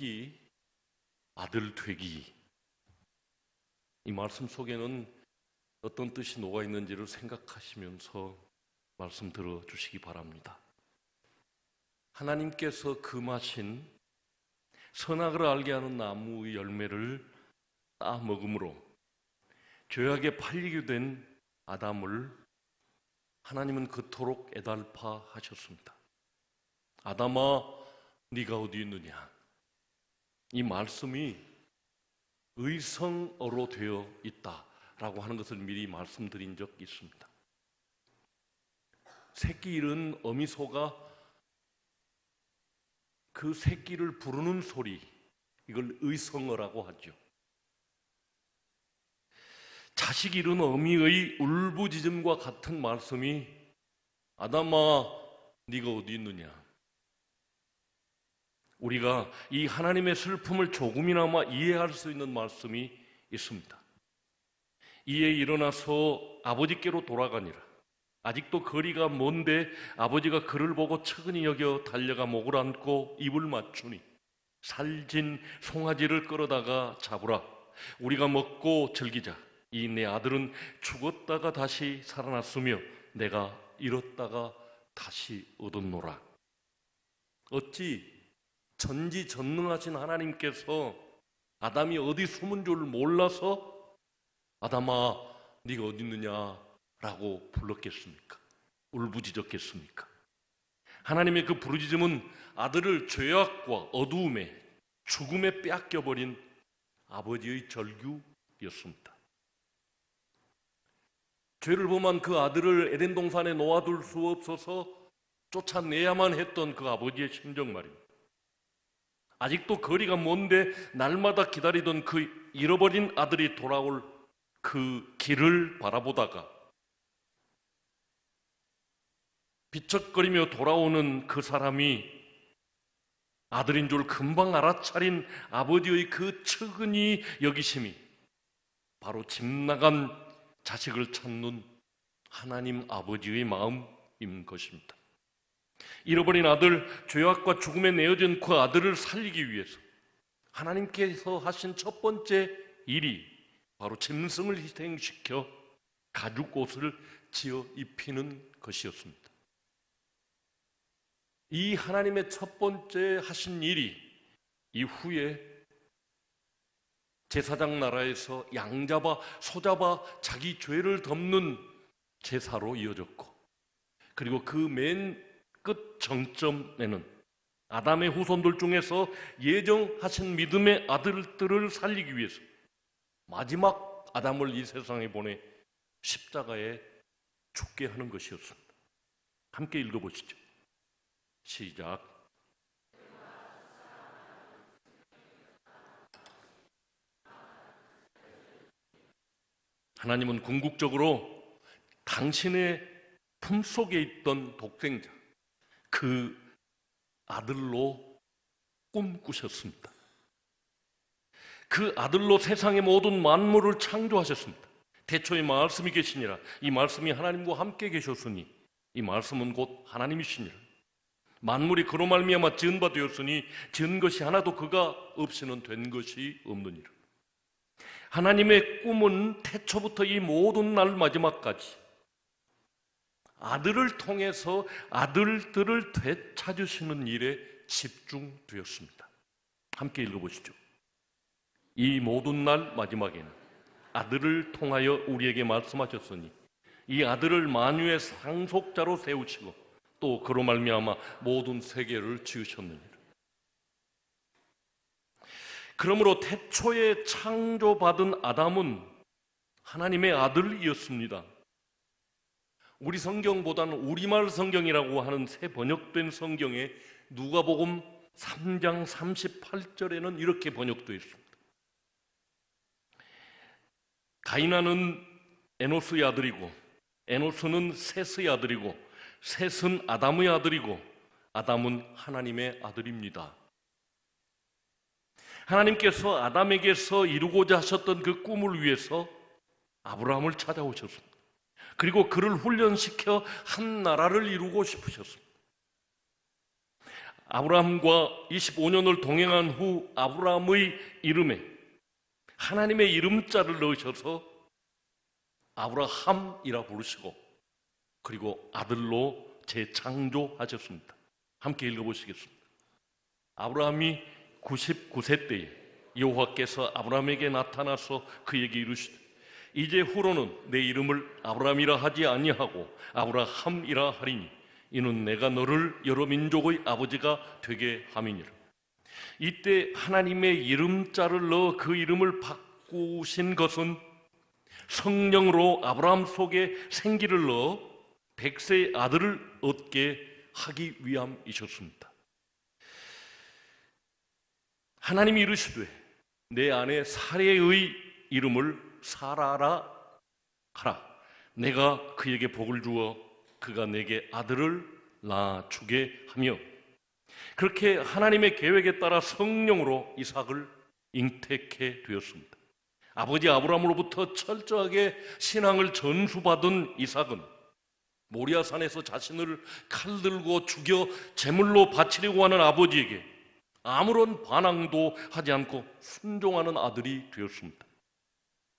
새끼 아들 되기. 이 말씀 속에는 어떤 뜻이 녹아 있는지를 생각하시면서 말씀 들어주시기 바랍니다. 하나님께서 금하신 선악을 알게 하는 나무의 열매를 따 먹음으로 죄악에 팔리게 된 아담을 하나님은 그토록 애달파 하셨습니다. 아담아, 네가 어디 있느냐? 이 말씀이 의성어로 되어 있다라고 하는 것을 미리 말씀드린 적 있습니다. 새끼 잃은 어미소가 그 새끼를 부르는 소리, 이걸 의성어라고 하죠. 자식 잃은 어미의 울부짖음과 같은 말씀이 아담아, 네가 어디 있느냐? 우리가 이 하나님의 슬픔을 조금이나마 이해할 수 있는 말씀이 있습니다. 이에 일어나서 아버지께로 돌아가니라. 아직도 거리가 먼데 아버지가 그를 보고 측은히 여겨 달려가 목을 안고 입을 맞추니 살진 송아지를 끌어다가 잡으라. 우리가 먹고 즐기자. 이 내 아들은 죽었다가 다시 살아났으며 내가 잃었다가 다시 얻었노라. 어찌 전지전능하신 하나님께서 아담이 어디 숨은 줄 몰라서 아담아 네가 어디 있느냐라고 불렀겠습니까? 울부짖었겠습니까? 하나님의 그 부르짖음은 아들을 죄악과 어두움에 죽음에 빼앗겨버린 아버지의 절규였습니다. 죄를 범한 그 아들을 에덴 동산에 놓아둘 수 없어서 쫓아내야만 했던 그 아버지의 심정 말입니다. 아직도 거리가 먼데 날마다 기다리던 그 잃어버린 아들이 돌아올 그 길을 바라보다가 비척거리며 돌아오는 그 사람이 아들인 줄 금방 알아차린 아버지의 그 측은히 여기심이 바로 집 나간 자식을 찾는 하나님 아버지의 마음인 것입니다. 잃어버린 아들, 죄악과 죽음에 내어진 그 아들을 살리기 위해서 하나님께서 하신 첫 번째 일이 바로 짐승을 희생시켜 가죽옷을 지어 입히는 것이었습니다. 이 하나님의 첫 번째 하신 일이 이후에 제사장 나라에서 양 잡아 소 잡아 자기 죄를 덮는 제사로 이어졌고, 그리고 그 맨 끝 정점에는 아담의 후손들 중에서 예정하신 믿음의 아들들을 살리기 위해서 마지막 아담을 이 세상에 보내 십자가에 죽게 하는 것이었습니다. 함께 읽어보시죠. 시작. 하나님은 궁극적으로 당신의 품속에 있던 독생자, 그 아들로 꿈꾸셨습니다. 그 아들로 세상의 모든 만물을 창조하셨습니다. 태초에 말씀이 계시니라. 이 말씀이 하나님과 함께 계셨으니 이 말씀은 곧 하나님이시니라. 만물이 그로 말미암아 지은 바 되었으니 지은 것이 하나도 그가 없이는 된 것이 없느니라. 하나님의 꿈은 태초부터 이 모든 날 마지막까지 아들을 통해서 아들들을 되찾으시는 일에 집중되었습니다. 함께 읽어보시죠. 이 모든 날 마지막에는 아들을 통하여 우리에게 말씀하셨으니 이 아들을 만유의 상속자로 세우시고 또 그로 말미암아 모든 세계를 지으셨느니라. 그러므로 태초에 창조받은 아담은 하나님의 아들이었습니다. 우리 성경보다는 우리말 성경이라고 하는 새 번역된 성경에 누가복음 3장 38절에는 이렇게 번역되어 있습니다. 가이나는 에노스의 아들이고 에노스는 셋의 아들이고 셋은 아담의 아들이고 아담은 하나님의 아들입니다. 하나님께서 아담에게서 이루고자 하셨던 그 꿈을 위해서 아브라함을 찾아오셨습니다. 그리고 그를 훈련시켜 한 나라를 이루고 싶으셨습니다. 아브라함과 25년을 동행한 후 아브라함의 이름에 하나님의 이름자를 넣으셔서 아브라함이라 부르시고 그리고 아들로 재창조하셨습니다. 함께 읽어보시겠습니다. 아브라함이 99세 때에 여호와께서 아브라함에게 나타나서 그에게 이르시되 이제 후로는 내 이름을 아브라함이라 하지 아니하고 아브라함이라 하리니 이는 내가 너를 여러 민족의 아버지가 되게 함이니라. 이때 하나님의 이름자를 넣어 그 이름을 바꾸신 것은 성령으로 아브라함 속에 생기를 넣어 100세의 아들을 얻게 하기 위함이셨습니다. 하나님이 이르시되 내 아내 사레의 이름을 사라라 하라. 내가 그에게 복을 주어 그가 내게 아들을 낳아주게 하며 그렇게 하나님의 계획에 따라 성령으로 이삭을 잉태케 되었습니다. 아버지 아브라함으로부터 철저하게 신앙을 전수받은 이삭은 모리아산에서 자신을 칼 들고 죽여 제물로 바치려고 하는 아버지에게 아무런 반항도 하지 않고 순종하는 아들이 되었습니다.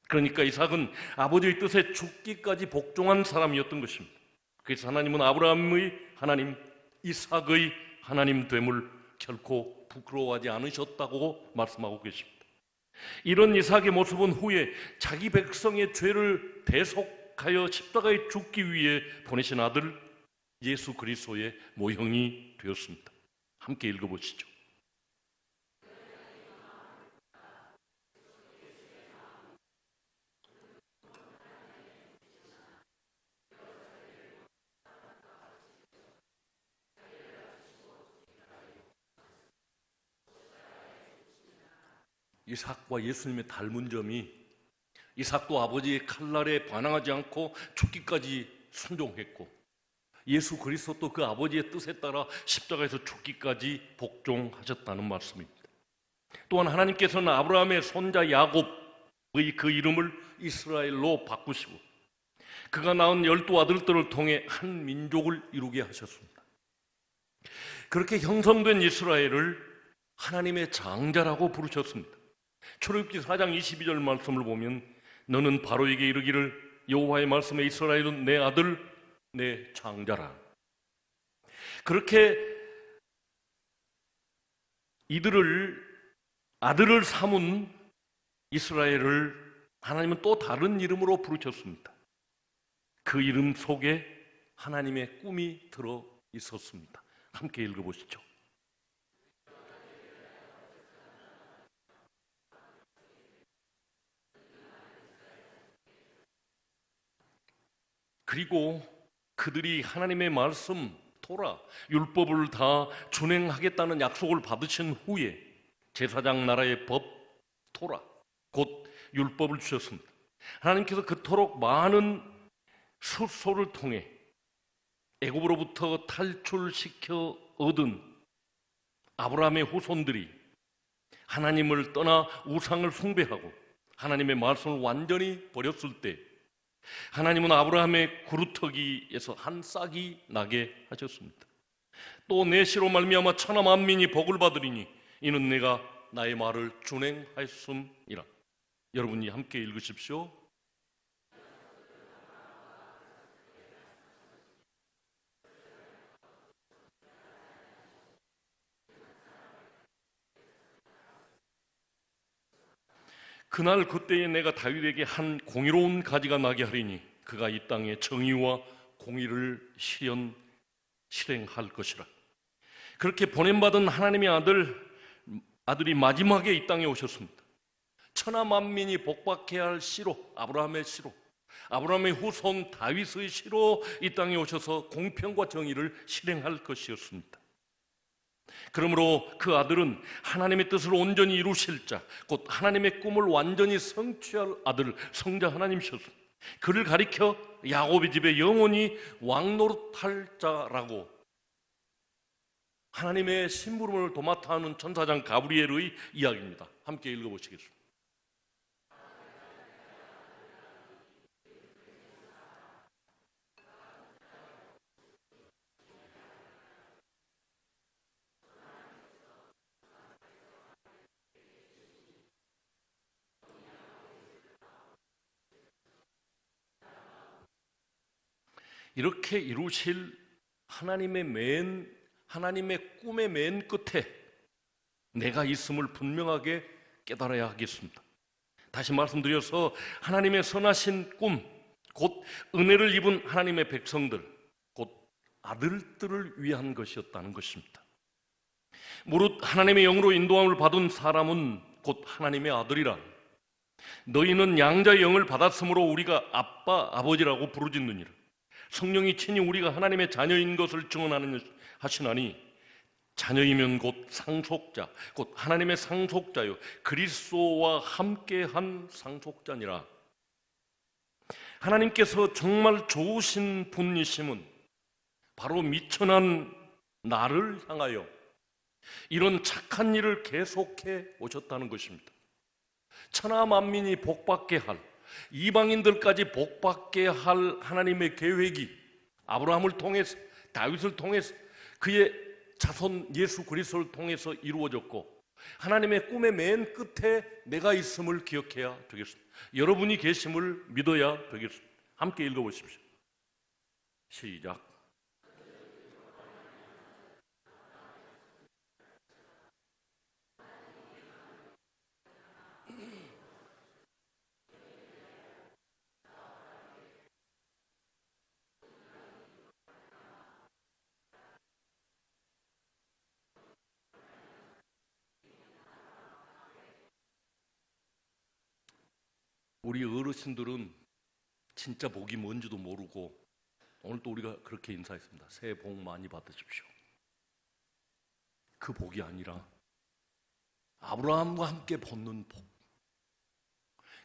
그러니까 이삭은 아버지의 뜻에 죽기까지 복종한 사람이었던 것입니다. 그래서 하나님은 아브라함의 하나님, 이삭의 하나님 됨을 결코 부끄러워하지 않으셨다고 말씀하고 계십니다. 이런 이삭의 모습은 후에 자기 백성의 죄를 대속하여 십자가에 죽기 위해 보내신 아들 예수 그리스도의 모형이 되었습니다. 함께 읽어보시죠. 이삭과 예수님의 닮은 점이 이삭도 아버지의 칼날에 반항하지 않고 죽기까지 순종했고 예수 그리스도도 그 아버지의 뜻에 따라 십자가에서 죽기까지 복종하셨다는 말씀입니다. 또한 하나님께서는 아브라함의 손자 야곱의 그 이름을 이스라엘로 바꾸시고 그가 낳은 12 아들들을 통해 한 민족을 이루게 하셨습니다. 그렇게 형성된 이스라엘을 하나님의 장자라고 부르셨습니다. 출애굽기 4장 22절 말씀을 보면 너는 바로에게 이르기를 여호와의 말씀에 이스라엘은 내 아들 내 장자라. 그렇게 이들을 아들을 삼은 이스라엘을 하나님은 또 다른 이름으로 부르셨습니다. 그 이름 속에 하나님의 꿈이 들어 있었습니다. 함께 읽어보시죠. 그리고 그들이 하나님의 말씀, 토라, 율법을 다 준행하겠다는 약속을 받으신 후에 제사장 나라의 법, 토라, 곧 율법을 주셨습니다. 하나님께서 그토록 많은 숫소를 통해 애굽으로부터 탈출시켜 얻은 아브라함의 후손들이 하나님을 떠나 우상을 숭배하고 하나님의 말씀을 완전히 버렸을 때 하나님은 아브라함의 구루터기에서 한 싹이 나게 하셨습니다. 또 내 씨로 말미암아 천하 만민이 복을 받으리니 이는 내가 나의 말을 준행하였음이라. 여러분이 함께 읽으십시오. 그날 그때에 내가 다윗에게 한 공의로운 가지가 나게 하리니 그가 이 땅에 정의와 공의를 실행할 것이라. 그렇게 보냄받은 하나님의 아들이 마지막에 이 땅에 오셨습니다. 천하 만민이 복박해야 할 씨로, 아브라함의 씨로, 아브라함의 후손 다윗의 씨로 이 땅에 오셔서 공평과 정의를 실행할 것이었습니다. 그러므로 그 아들은 하나님의 뜻을 온전히 이루실 자, 곧 하나님의 꿈을 완전히 성취할 아들, 성자 하나님이셨습니다. 그를 가리켜 야곱의 집에 영원히 왕노릇할 자라고 하나님의 심부름을 도맡아 하는 천사장 가브리엘의 이야기입니다. 함께 읽어보시겠습니다. 이렇게 이루실 하나님의 꿈의 맨 끝에 내가 있음을 분명하게 깨달아야 하겠습니다. 다시 말씀드려서 하나님의 선하신 꿈, 곧 은혜를 입은 하나님의 백성들, 곧 아들들을 위한 것이었다는 것입니다. 무릇 하나님의 영으로 인도함을 받은 사람은 곧 하나님의 아들이라. 너희는 양자의 영을 받았으므로 우리가 아빠, 아버지라고 부르짖느니라. 성령이 친히 우리가 하나님의 자녀인 것을 증언하시나니 자녀이면 곧 상속자, 곧 하나님의 상속자요 그리스도와 함께한 상속자니라. 하나님께서 정말 좋으신 분이심은 바로 미천한 나를 향하여 이런 착한 일을 계속해 오셨다는 것입니다. 천하 만민이 복받게 할, 이방인들까지 복받게 할 하나님의 계획이 아브라함을 통해서, 다윗을 통해서, 그의 자손 예수 그리스도를 통해서 이루어졌고, 하나님의 꿈의 맨 끝에 내가 있음을 기억해야 되겠습니다. 여러분이 계심을 믿어야 되겠습니다. 함께 읽어보십시오. 시작. 우리 어르신들은 진짜 복이 뭔지도 모르고 오늘 또 우리가 그렇게 인사했습니다. 새해 복 많이 받으십시오. 그 복이 아니라 아브라함과 함께 벗는 복,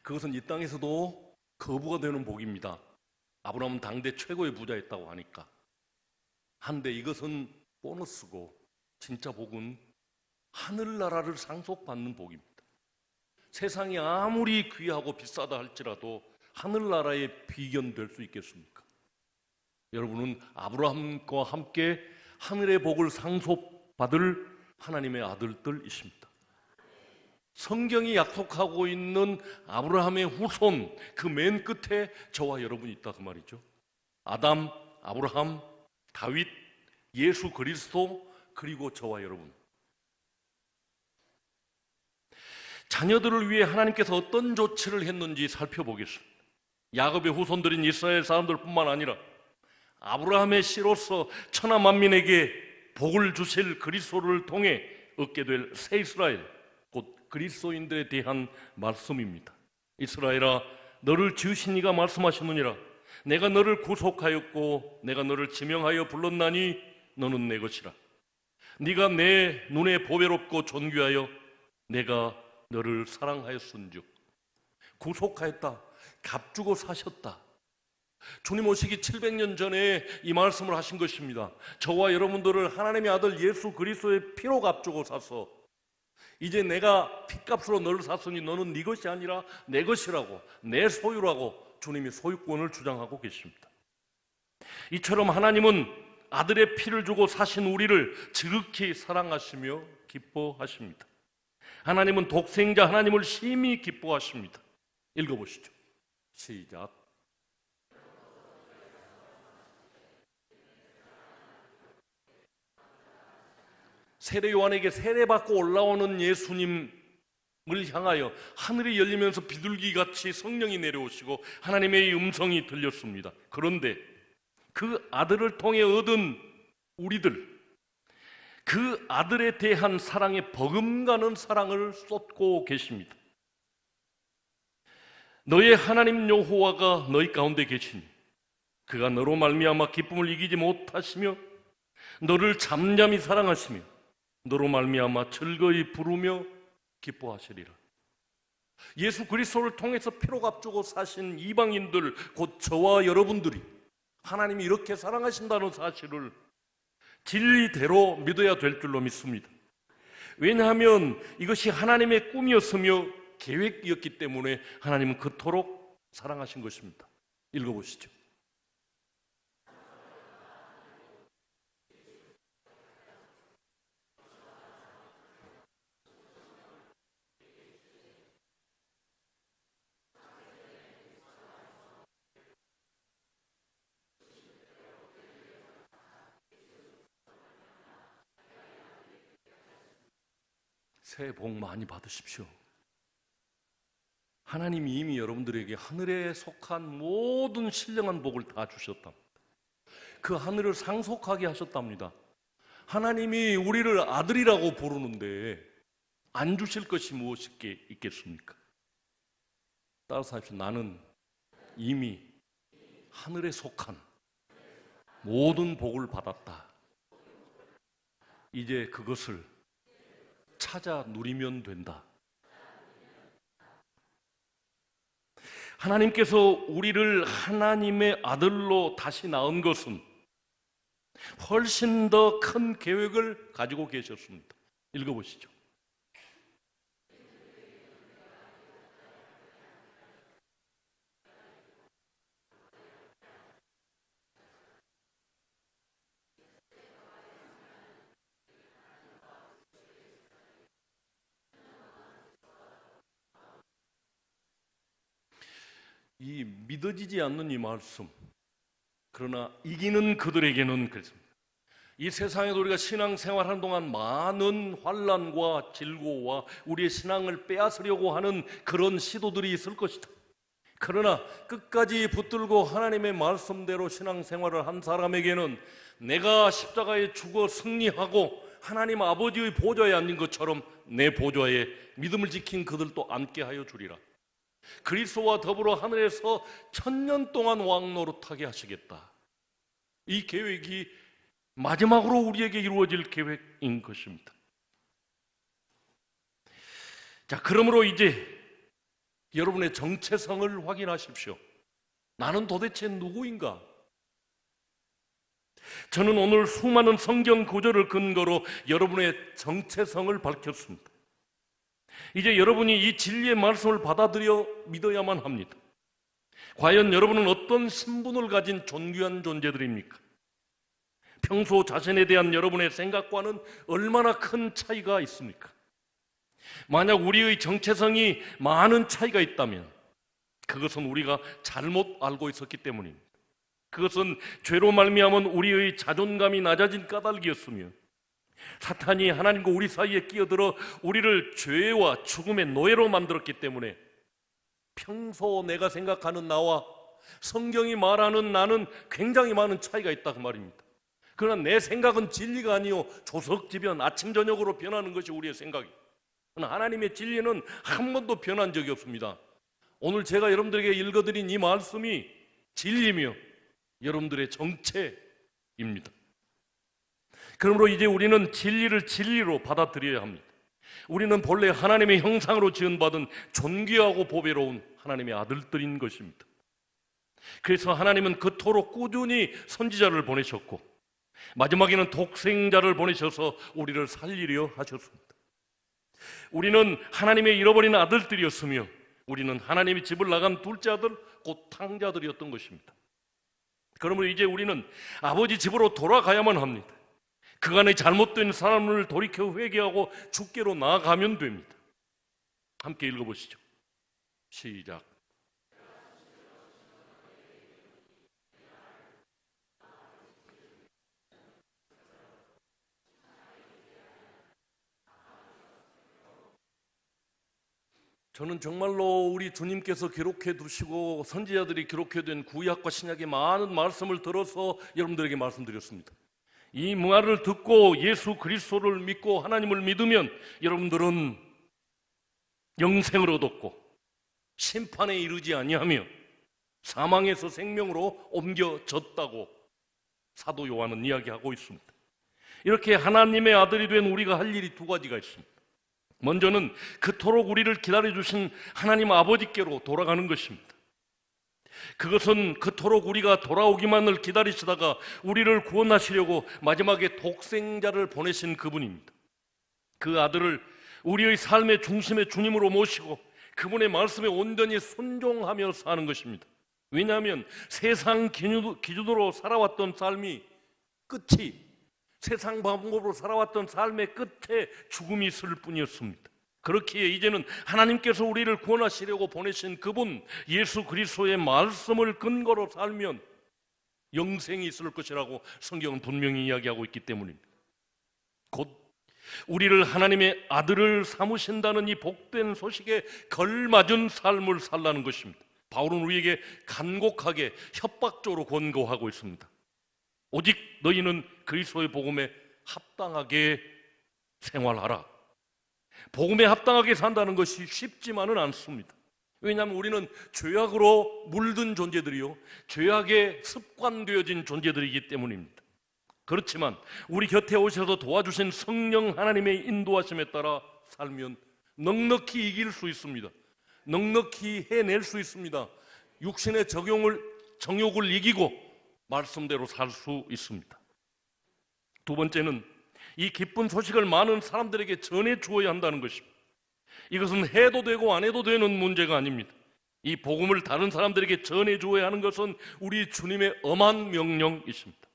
그것은 이 땅에서도 거부가 되는 복입니다. 아브라함은 당대 최고의 부자였다고 하니까. 한데 이것은 보너스고 진짜 복은 하늘나라를 상속받는 복입니다. 세상이 아무리 귀하고 비싸다 할지라도 하늘나라에 비견될 수 있겠습니까? 여러분은 아브라함과 함께 하늘의 복을 상속받을 하나님의 아들들이십니다. 성경이 약속하고 있는 아브라함의 후손, 그 맨 끝에 저와 여러분이 있다 그 말이죠. 아담, 아브라함, 다윗, 예수 그리스도, 그리고 저와 여러분. 자녀들을 위해 하나님께서 어떤 조치를 했는지 살펴보겠습니다. 야곱의 후손들인 이스라엘 사람들뿐만 아니라 아브라함의 씨로서 천하 만민에게 복을 주실 그리스도를 통해 얻게 될 새 이스라엘, 곧 그리스도인들에 대한 말씀입니다. 이스라엘아, 너를 지으신 이가 말씀하시느니라. 내가 너를 구속하였고 내가 너를 지명하여 불렀나니 너는 내 것이라. 네가 내 눈에 보배롭고 존귀하여 내가 너를 사랑하였은즉. 구속하였다, 값주고 사셨다. 주님 오시기 700년 전에 이 말씀을 하신 것입니다. 저와 여러분들을 하나님의 아들 예수 그리스도의 피로 값주고 사서 이제 내가 피값으로 너를 샀으니 너는 네 것이 아니라 내 것이라고, 내 소유라고 주님이 소유권을 주장하고 계십니다. 이처럼 하나님은 아들의 피를 주고 사신 우리를 지극히 사랑하시며 기뻐하십니다. 하나님은 독생자 하나님을 심히 기뻐하십니다. 읽어보시죠. 시작. 세례 요한에게 세례받고 올라오는 예수님을 향하여 하늘이 열리면서 비둘기같이 성령이 내려오시고 하나님의 음성이 들렸습니다. 그런데 그 아들을 통해 얻은 우리들, 그 아들에 대한 사랑에 버금가는 사랑을 쏟고 계십니다. 너의 하나님 여호와가 너희 가운데 계시니 그가 너로 말미암아 기쁨을 이기지 못하시며 너를 잠잠히 사랑하시며 너로 말미암아 즐거이 부르며 기뻐하시리라. 예수 그리스도를 통해서 피로 값주고 사신 이방인들, 곧 저와 여러분들이 하나님이 이렇게 사랑하신다는 사실을 진리대로 믿어야 될 줄로 믿습니다. 왜냐하면 이것이 하나님의 꿈이었으며 계획이었기 때문에 하나님은 그토록 사랑하신 것입니다. 읽어보시죠. 새해 복 많이 받으십시오. 하나님이 이미 여러분들에게 하늘에 속한 모든 신령한 복을 다 주셨답니다. 그 하늘을 상속하게 하셨답니다. 하나님이 우리를 아들이라고 부르는데 안 주실 것이 무엇이 있겠습니까? 따라서 하십시오. 나는 이미 하늘에 속한 모든 복을 받았다. 이제 그것을 찾아 누리면 된다. 하나님께서 우리를 하나님의 아들로 다시 낳은 것은 훨씬 더 큰 계획을 가지고 계셨습니다. 읽어보시죠. 이 믿어지지 않는 이 말씀, 그러나 이기는 그들에게는 그렇습니다. 이 세상에도 우리가 신앙생활하는 동안 많은 환난과 질고와 우리의 신앙을 빼앗으려고 하는 그런 시도들이 있을 것이다. 그러나 끝까지 붙들고 하나님의 말씀대로 신앙생활을 한 사람에게는 내가 십자가에 죽어 승리하고 하나님 아버지의 보좌에 앉은 것처럼 내 보좌에 믿음을 지킨 그들도 앉게 하여 주리라. 그리스도와 더불어 하늘에서 1000년 동안 왕노릇하게 하시겠다. 이 계획이 마지막으로 우리에게 이루어질 계획인 것입니다. 자, 그러므로 이제 여러분의 정체성을 확인하십시오. 나는 도대체 누구인가? 저는 오늘 수많은 성경 구절을 근거로 여러분의 정체성을 밝혔습니다. 이제 여러분이 이 진리의 말씀을 받아들여 믿어야만 합니다. 과연 여러분은 어떤 신분을 가진 존귀한 존재들입니까? 평소 자신에 대한 여러분의 생각과는 얼마나 큰 차이가 있습니까? 만약 우리의 정체성이 많은 차이가 있다면 그것은 우리가 잘못 알고 있었기 때문입니다. 그것은 죄로 말미암은 우리의 자존감이 낮아진 까닭이었으며 사탄이 하나님과 우리 사이에 끼어들어 우리를 죄와 죽음의 노예로 만들었기 때문에 평소 내가 생각하는 나와 성경이 말하는 나는 굉장히 많은 차이가 있다 그 말입니다. 그러나 내 생각은 진리가 아니요 조석지변 아침 저녁으로 변하는 것이 우리의 생각이에요. 그러나 하나님의 진리는 한 번도 변한 적이 없습니다. 오늘 제가 여러분들에게 읽어드린 이 말씀이 진리며 여러분들의 정체입니다. 그러므로 이제 우리는 진리를 진리로 받아들여야 합니다. 우리는 본래 하나님의 형상으로 지은받은 존귀하고 보배로운 하나님의 아들들인 것입니다. 그래서 하나님은 그토록 꾸준히 선지자를 보내셨고 마지막에는 독생자를 보내셔서 우리를 살리려 하셨습니다. 우리는 하나님의 잃어버린 아들들이었으며 우리는 하나님의 집을 나간 둘째 아들 곧 탕자들이었던 것입니다. 그러므로 이제 우리는 아버지 집으로 돌아가야만 합니다. 그간의 잘못된 사람을 돌이켜 회개하고 주께로 나아가면 됩니다. 함께 읽어보시죠. 시작. 저는 정말로 우리 주님께서 기록해 두시고 선지자들이 기록해 둔 구약과 신약의 많은 말씀을 들어서 여러분들에게 말씀드렸습니다. 이 말을 듣고 예수 그리스도를 믿고 하나님을 믿으면 여러분들은 영생을 얻었고 심판에 이르지 아니하며 사망에서 생명으로 옮겨졌다고 사도 요한은 이야기하고 있습니다. 이렇게 하나님의 아들이 된 우리가 할 일이 두 가지가 있습니다. 먼저는 그토록 우리를 기다려주신 하나님 아버지께로 돌아가는 것입니다. 그것은 그토록 우리가 돌아오기만을 기다리시다가 우리를 구원하시려고 마지막에 독생자를 보내신 그분입니다. 그 아들을 우리의 삶의 중심에 주님으로 모시고 그분의 말씀에 온전히 순종하며 사는 것입니다. 왜냐하면 세상 기준으로 살아왔던 삶이 끝이 세상 방법으로 살아왔던 삶의 끝에 죽음이 있을 뿐이었습니다. 그렇기에 이제는 하나님께서 우리를 구원하시려고 보내신 그분 예수 그리스도의 말씀을 근거로 살면 영생이 있을 것이라고 성경은 분명히 이야기하고 있기 때문입니다. 곧 우리를 하나님의 아들을 삼으신다는 이 복된 소식에 걸맞은 삶을 살라는 것입니다. 바울은 우리에게 간곡하게 협박적으로 권고하고 있습니다. 오직 너희는 그리스도의 복음에 합당하게 생활하라. 복음에 합당하게 산다는 것이 쉽지만은 않습니다. 왜냐하면 우리는 죄악으로 물든 존재들이요, 죄악에 습관되어진 존재들이기 때문입니다. 그렇지만 우리 곁에 오셔서 도와주신 성령 하나님의 인도하심에 따라 살면 넉넉히 이길 수 있습니다. 넉넉히 해낼 수 있습니다. 육신의 정욕을 이기고 말씀대로 살 수 있습니다. 두 번째는 이 기쁜 소식을 많은 사람들에게 전해 주어야 한다는 것입니다. 이것은 해도 되고 안 해도 되는 문제가 아닙니다. 이 복음을 다른 사람들에게 전해 주어야 하는 것은 우리 주님의 엄한 명령이십니다.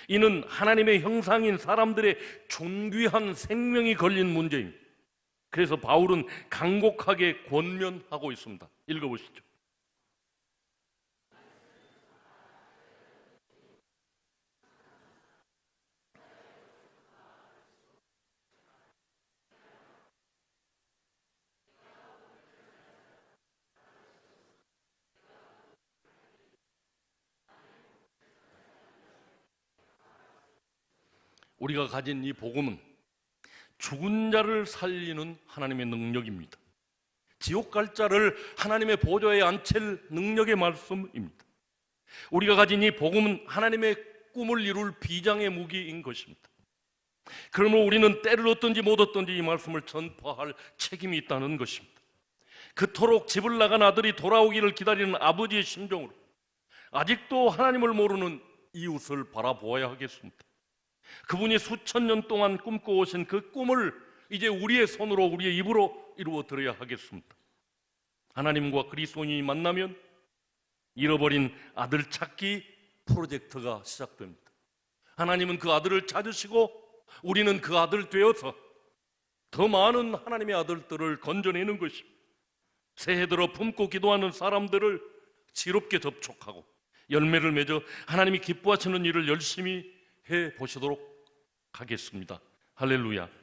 이는 하나님의 형상인 사람들의 존귀한 생명이 걸린 문제입니다. 그래서 바울은 간곡하게 권면하고 있습니다. 읽어보시죠. 우리가 가진 이 복음은 죽은 자를 살리는 하나님의 능력입니다. 지옥 갈 자를 하나님의 보좌에 앉힐 능력의 말씀입니다. 우리가 가진 이 복음은 하나님의 꿈을 이룰 비장의 무기인 것입니다. 그러므로 우리는 때를 얻든지 못 얻든지 이 말씀을 전파할 책임이 있다는 것입니다. 그토록 집을 나간 아들이 돌아오기를 기다리는 아버지의 심정으로 아직도 하나님을 모르는 이웃을 바라보아야 하겠습니다. 그분이 수천 년 동안 꿈꿔오신 그 꿈을 이제 우리의 손으로, 우리의 입으로 이루어드려야 하겠습니다. 하나님과 그리스도인이 만나면 잃어버린 아들 찾기 프로젝트가 시작됩니다. 하나님은 그 아들을 찾으시고 우리는 그 아들 되어서 더 많은 하나님의 아들들을 건져내는 것입니다. 새해 들어 품고 기도하는 사람들을 지롭게 접촉하고 열매를 맺어 하나님이 기뻐하시는 일을 열심히 해보시도록 하겠습니다. 할렐루야.